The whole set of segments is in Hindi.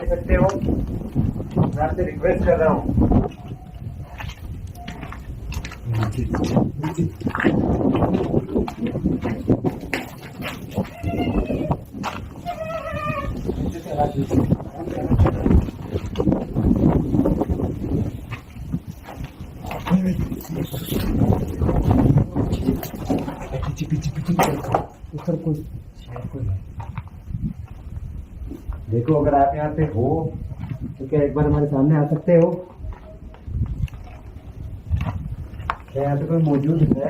दे सकते हो? मैं आपसे रिक्वेस्ट कर रहा हूँ। देखो, अगर आप यहाँ पे हो तो क्या एक बार हमारे सामने आ सकते हो? क्या यहाँ पे कोई मौजूद है?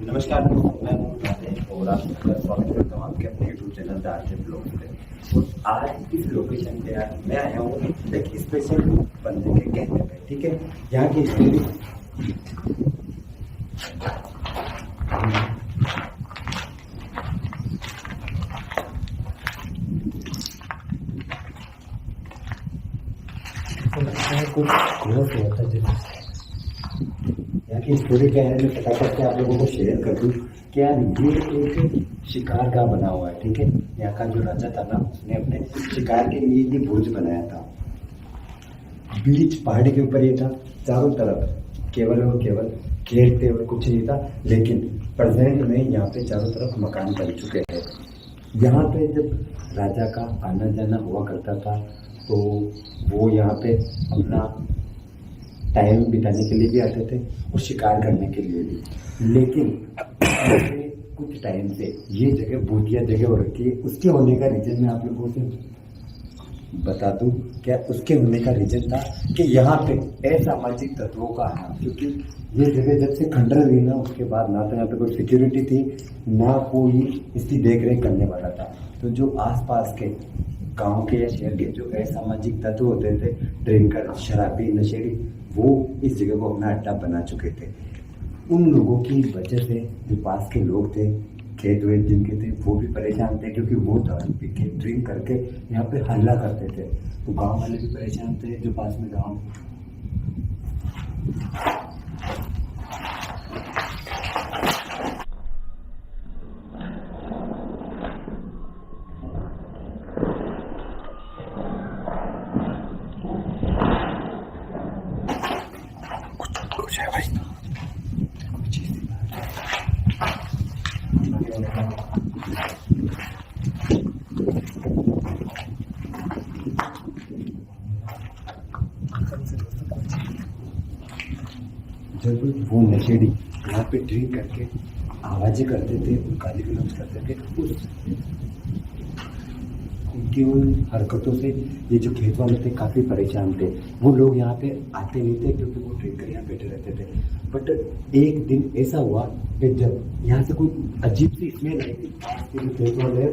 नमस्कार दोस्तों, मैं हूं राजेश और आपका स्वागत करता हूं आपके अपने YouTube channel the RJ blog पे। और आज इस लोकेशन पे मैं आया हूँ एक स्पेशल बंदे के कहने पे, ठीक है। यहाँ की स्टोरी कुछ ग्रोथ होता है। यहाँ की स्टोरी क्या है, मैं पता करके आप लोगों को शेयर कर दूँ। क्या ये एक शिकार का बना हुआ है, ठीक है। यहाँ का जो राजा था ना, उसने अपने शिकार के लिए ये बुर्ज बनाया था। बीच पहाड़ी के ऊपर ये था, चारों तरफ केवल और केवल खेत थे और कुछ नहीं था। लेकिन प्रेजेंट में यहाँ पे चारों तरफ मकान बन चुके हैं। यहाँ पे जब राजा का आना जाना हुआ करता था तो वो यहाँ पे अपना टाइम बिताने के लिए भी आते थे और शिकार करने के लिए भी। लेकिन कुछ टाइम से ये जगह भूतिया जगह हो रखी है। उसके होने का रीजन मैं आप लोगों से बता दूं। क्या उसके होने का रीजन था कि यहाँ पे असामाजिक तत्वों का आना, क्योंकि ये जगह जब से खंडर हुई ना, उसके बाद ना तो यहाँ पे कोई सिक्योरिटी थी, ना कोई इसकी देख रेख करने वाला था। तो जो आसपास के गांव के या शहर के जो असामाजिक तत्व होते थे, ड्रिंकर, शराबी, नशेड़ी, वो इस जगह को अपना अड्डा बना चुके थे। उन लोगों की वजह से जो पास के लोग थे, खेत वेत जिनके थे, वो भी परेशान थे, क्योंकि वो दारू पी के ड्रिंक करके यहाँ पे हल्ला करते थे। तो गांव वाले भी परेशान थे, जो पास में गांव। कुछ है भाई, जब वो नशेड़ी यहाँ पे ड्रिंक करके आवाजें करते थे, गाली गलौज करते थे, उनकी उन हरकतों से ये जो खेत वाले थे काफी परेशान थे। वो लोग यहाँ पे आते नहीं थे, क्योंकि वो ड्रिंक कर यहाँ बैठे रहते थे। बट एक दिन ऐसा हुआ कि जब यहाँ से कोई अजीब सी स्मेल आई थी, जो खेत वाले हैं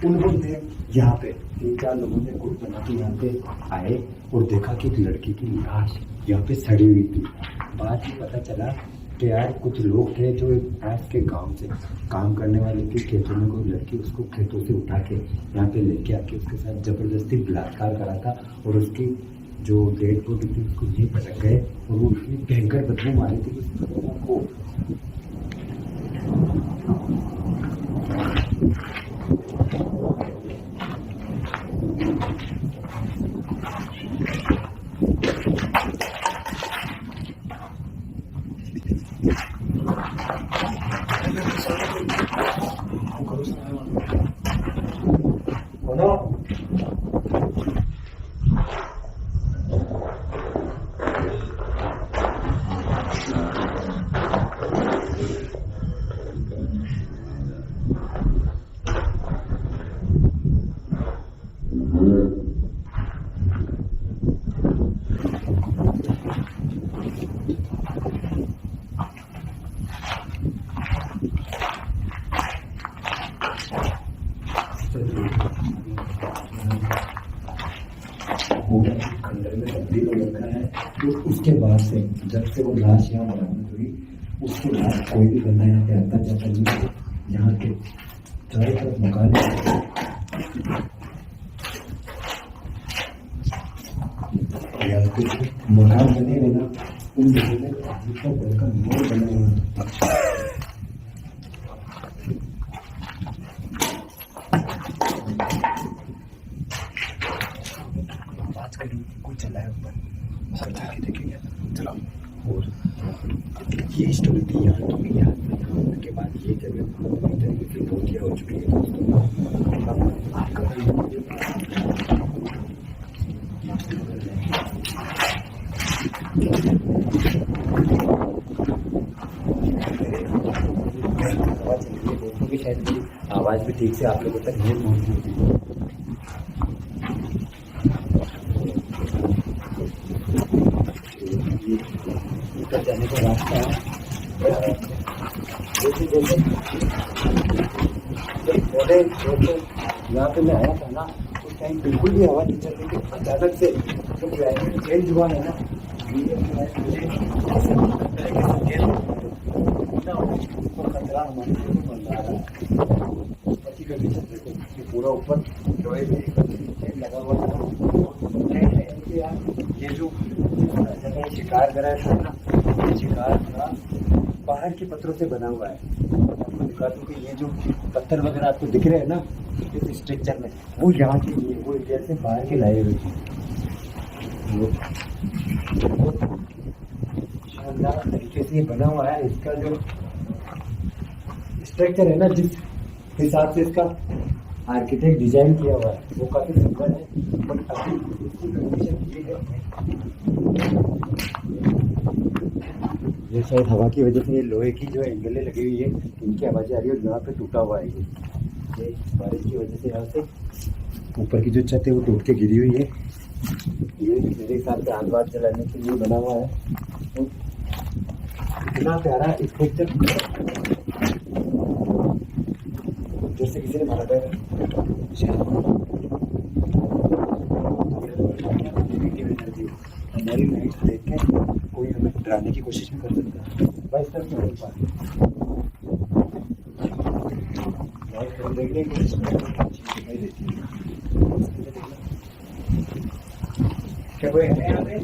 उन्होंने यहाँ पे 3-4 लोगों ने गुट बना के यहाँ पे आए और देखा कि एक लड़की की लाश यहाँ पे सड़ी हुई थी। बाद में पता चला कि यार कुछ लोग थे जो पास के गांव से काम करने वाले की खेतों में कोई लड़की, उसको खेतों से उठा के यहाँ पे लेके आके उसके साथ जबरदस्ती बलात्कार करा था। और उसकी जो डेड बॉडी थी उसको ये पटक गए और वो उसने भयंकर बदबू मारी थी उस लोगों को। पूरा खंडर में तब्दील हो रखा है। तो उसके बाद से जब से वो लाश यहाँ बरामद हुई उसके बाद कोई भी बंदा यहाँ पे आता जाता नहीं है। यहाँ के चारों तरफ मकान यहाँ पे मकान बने हुए ना उन जगह में जितना बड़का मोड़ बना हुआ है। कोई चला है ऊपर सब जाके देखेंगे। चलो और ये स्टोरी थी यार तो यार के बाद ये जगह पूरी तरीके से भूतिया हो चुकी है दोस्तों। आपका शायद मेरी आवाज़ भी ठीक से आप लोगों तक नहीं पहुँची होगी। ऊपर जाने का रास्ता है। यहाँ पे मैं आया था ना उस टाइम बिल्कुल भी हवा नहीं चल रही थी। अचानक से जो क्लाइमेट चेंज हुआ है ना मुझे ऐसा लगता है कि खतरा हमारे लिए बन रहा है। ऊपर की कंडीशन देखो कि पूरा ऊपर लोहे में लगा हुआ था। ये जो जगह शिकार करा है ना शिकार का बाहर के पत्थरों से बना हुआ है। आपको दिखा दूँ कि ये जो पत्थर वगैरह आपको दिख रहे हैं ना इस स्ट्रक्चर में वो यहाँ के लिए वो इंडिया से बाहर के लाए हुए थे। वो शानदार तरीके से बना हुआ है। इसका जो स्ट्रक्चर है ना जिस हिसाब से इसका आर्किटेक्ट डिजाइन किया हुआ है वो काफी सुंदर है। बट अभी इसकी कंडीशन ये है ये शायद हवा की वजह से ये लोहे की जो एंगलें लगी हुई है इनकी आवाज़ें आ रही है और यहाँ पे टूटा हुआ है ये बारिश की वजह से यहाँ से ऊपर की जो छत है वो टूट के गिरी हुई है। ये मेरे हिसाब से आग बाग जलाने के लिए बना हुआ है। तो इतना प्यारा स्ट्रक्चर जैसे किसी ने मारा था हमारी लाइट देख के कोई हमें डराने की कोशिश भी कर सकता है। बस तक नहीं हो पा लाइट हम देखने की कोशिश दिखाई देती है। क्या कोई है यहाँ पे?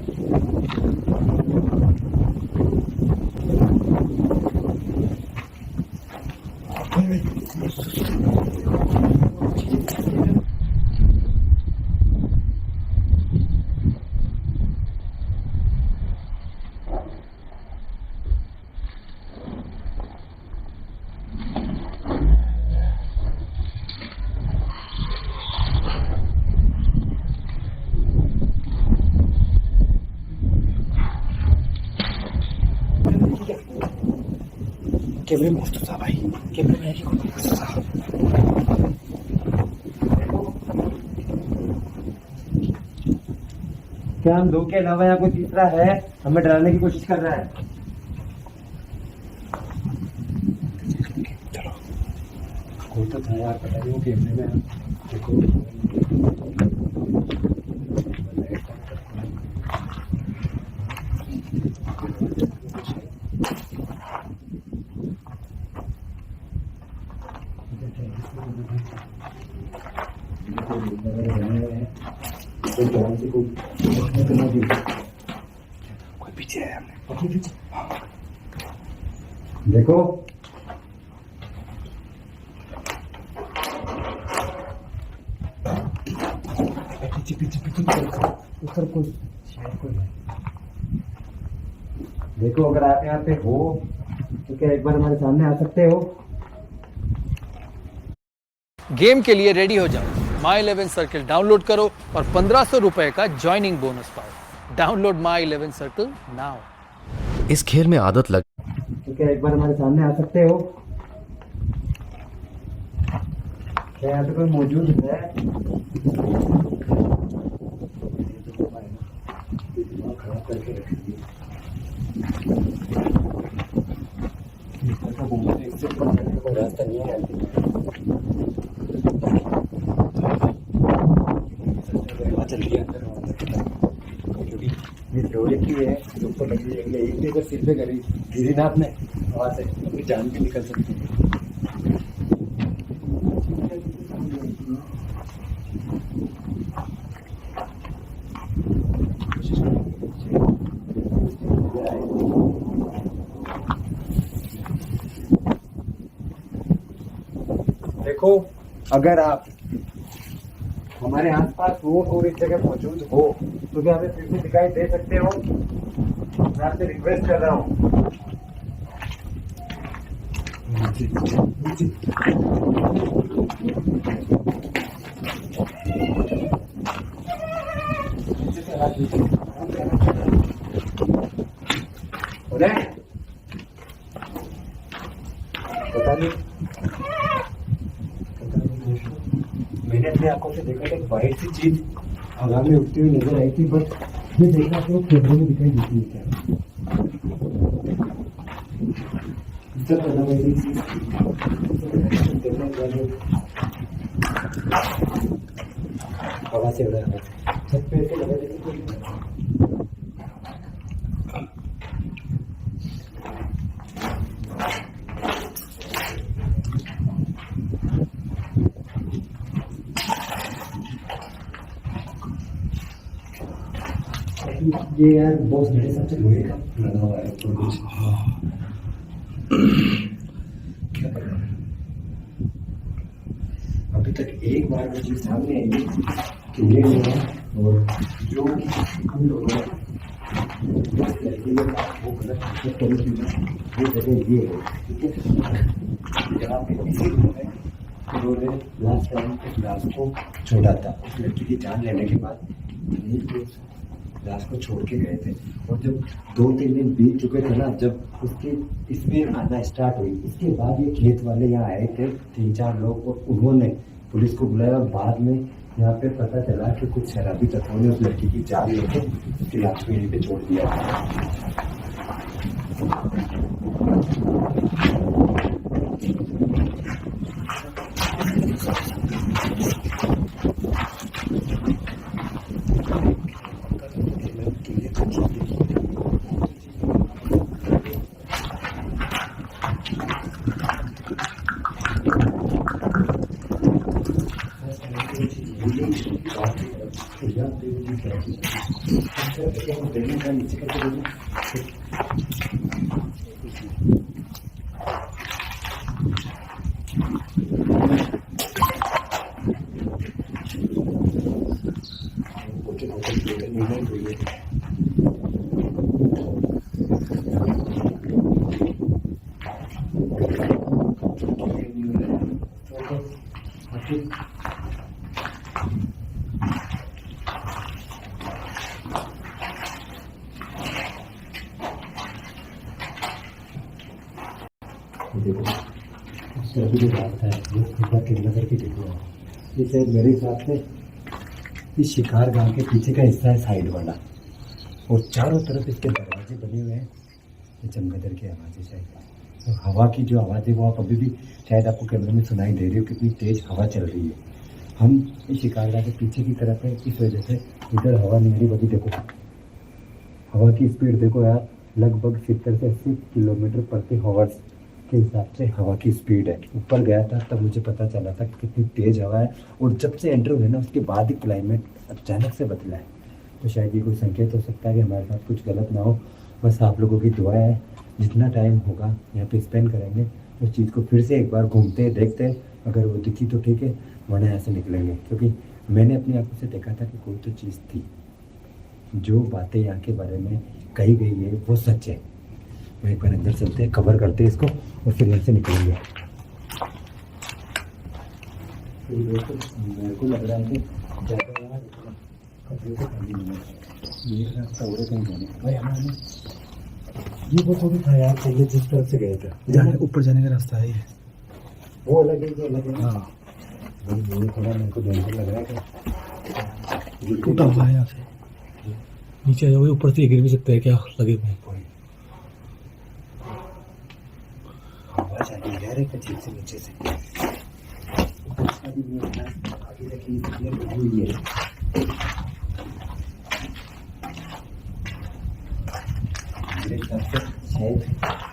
कैमरे में मस्त था भाई कैमरे में क्या हम दो के अलावा यहाँ कोई तीसरा है हमें डराने की कोशिश कर रहा है। चलो कोई तो था यार पता नहीं वो कैमरे में देखो कोई पीछे है हमने पीछे देखो पीछे पीछे पीछे उधर कोई शायद कोई है। देखो अगर आप यहाँ पे हो तो क्या एक बार हमारे सामने आ सकते हो? गेम के लिए रेडी हो जाओ। माई 11 सर्कल डाउनलोड करो और 1500 रुपए का ज्वाइनिंग बोनस पाओ। Download my 11 circle now. इस खेल में आदत लग तो क्या एक बार हमारे सामने आ सकते हो? क्या यहाँ पे कोई मौजूद है? खराब करके रखिए इससे ऊपर जाने का कोई रास्ता नहीं है। चल दिया अंदर सकता है, क्योंकि ये लोहे की है, जो ऊपर लगी है, एक भी अगर सिर पे करी गिरी ना आपने वहाँ से अपनी जान भी निकल सकती है। देखो, अगर आप हमारे आसपास हो और इस जगह मौजूद हो तो क्या हमें फिर से दिखाई दे सकते हो? मैं आपसे रिक्वेस्ट कर रहा हूँ। पता नहीं, मैंने अपनी आंखों से देखा था, एक वाइट सी चीज हवा में उड़ती हुई नजर आई थी, बट ये देखना तो कैमरे में दिखाई देती है क्या? इससे पहला वही चीज देखने के बाद हवा से उड़ा है, छत पे ऐसे लगा देते कोई ये यार बॉस मेरे हिसाब से लोहे का लगा हुआ है तो कुछ क्या कर रहा है अभी तक एक बार वो चीज सामने आई कि ये है और जो हम लोगों ने वो गलत ये जगह ये है, ठीक है, जहाँ पे किसी उन्होंने लास्ट टाइम उस लाश को छोड़ा था, उस लड़की की जान लेने के बाद लाश को छोड़ के गए थे, और जब 2-3 दिन बीत चुके थे ना, जब उसकी स्मेल आना स्टार्ट हुई, इसके बाद ये खेत वाले यहाँ आए थे 3-4 लोग, और उन्होंने पुलिस को बुलाया, और बाद में यहाँ पे पता चला कि कुछ शराबी तत्वों ने उस लड़की की जान लेके उसकी लाश को यहीं पे छोड़ दिया। देखो अभी जो बात है वो एक बार कैमरा करके देखो। ये शायद मेरे हिसाब से इस शिकार गांव के पीछे का हिस्सा है, साइड वाला, और चारों तरफ इसके दरवाजे बने हुए हैं। ये चमगादड़ की आवाज़ है शायद, और हवा की जो आवाज़ है वो आप अभी भी शायद आपको कैमरे में सुनाई दे रही हो, कितनी तेज हवा चल रही है। हम इस शिकार गांव के पीछे की तरफ है, इस वजह से इधर हवा नहीं आ रही। बल्कि देखो हवा की स्पीड देखो यार, लगभग 70 से 80 किलोमीटर प्रति आवर्स के हिसाब से हवा की स्पीड है। ऊपर गया था तब मुझे पता चला था कि कितनी तेज हवा है, और जब से एंटर हुए ना उसके बाद ही क्लाइमेट अचानक से बदला है। तो शायद ये कोई संकेत हो सकता है कि हमारे साथ कुछ गलत ना हो। बस आप लोगों की दुआ है, जितना टाइम होगा यहाँ पे स्पेंड करेंगे उस चीज़ को फिर से एक बार घूमते हैं, देखते हैं, अगर वो दिखी तो ठीक है, वरना यहाँ से निकलेंगे। क्योंकि मैंने अपनी आंखों से देखा था कि कोई तो चीज़ थी, जो बातें यहाँ के बारे में कही गई है वो सच है। मैं एक बार अंदर चलते हैं, कवर करते हैं इसको, और फिर यहाँ से निकलेंगे। मेरे को लग रहा है कि ज़्यादा ये रास्ता और कहीं जाने का भाई हमारे ये वो थोड़ी था यार, पहले जिस तरफ से गए थे ऊपर जाने का रास्ता है ये, वो अलग है, जो अलग है। हाँ वो थोड़ा मेरे को डेंजर लग रहा है कि टूटा हुआ है यहाँ से, नीचे जाओगे ऊपर से गिर भी सकते हैं, क्या लगे हुए आवाज आ रही है एक अजीब से नीचे से। आगे तक हुई है। मेरे हिसाब से शायद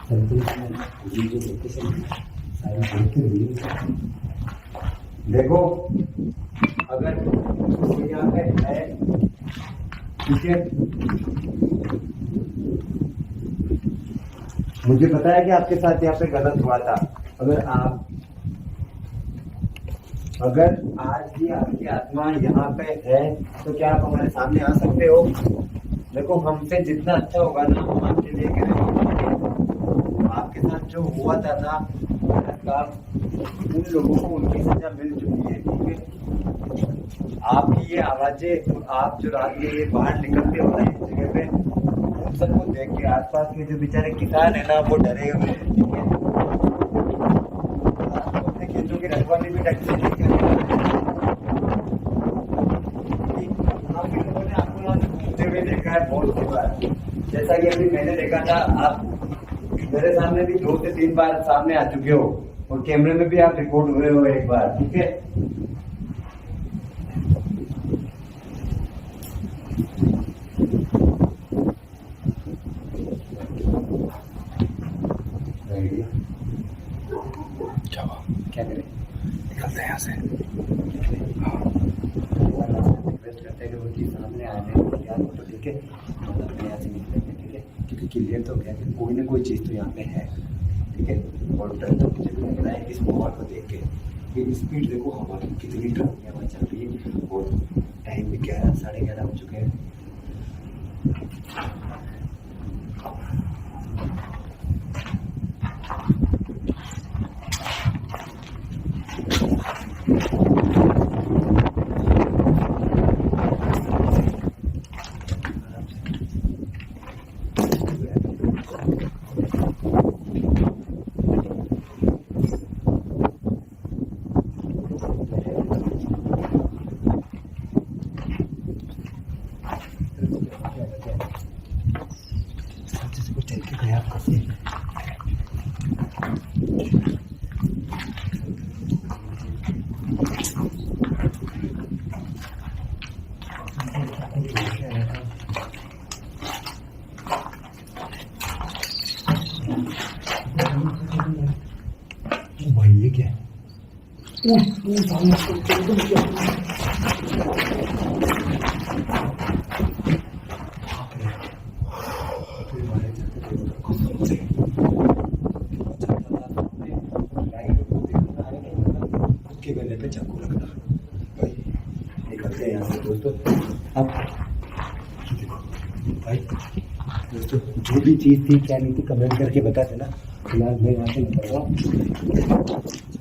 संतोष में ये जो लोकेशन सारी देखते हुए देखो अगर यहाँ पे है, ठीक है, मुझे पता है कि आपके साथ यहाँ पे गलत हुआ था। अगर आज भी आपकी आत्मा यहाँ पे है तो क्या आप हमारे सामने आ सकते हो? देखो हमसे जितना अच्छा होगा ना हम आपके लिए करेंगे। आपके साथ जो हुआ था ना उन लोगों को उनकी सजा मिल चुकी है, ठीक है। आपकी ये आवाजें और आप जो रात में ये बाहर निकलते हो ना इस जगह पे, उन सबको देख के आसपास के जो बेचारे किसान है ना वो डरे हुए हैं, ठीक है। अपने खेतों की रखवाली भी ढंग से नहीं कर रहे हैं। आप लोगों ने आपको यहाँ घूमते हुए देखा है बहुत सी बार, जैसा कि अभी मैंने देखा था। आप मेरे सामने भी 2 से 3 बार सामने आ चुके हो और कैमरे में भी आप रिकॉर्ड हुए हो एक बार, ठीक है। क्या करें? निकलते हैं यहाँ से। रिक्वेस्ट करते हैं कि उनके सामने आ जाए यार, तो ठीक है, हम अपने यहाँ से निकलेंगे, ठीक है, क्योंकि क्लियर तो गया कि कोई ना कोई चीज़ तो यहाँ पे है, ठीक है। और डर तो मुझे भी लग रहा है इस माहौल को देख के कि स्पीड देखो हमारी कितनी ट्रक हवा चल रही है और टाइम भी 11 साढ़े 11 हो चुके हैं। भाई ये क्या है? के गले पे चाकू रखना भाई। निकलते हैं यहाँ से दोस्तों। अब देखो भाई दोस्तों, जो भी चीज़ थी क्या नहीं थी कमेंट करके बता देना। फिलहाल मैं यहाँ से निकल रहा हूँ।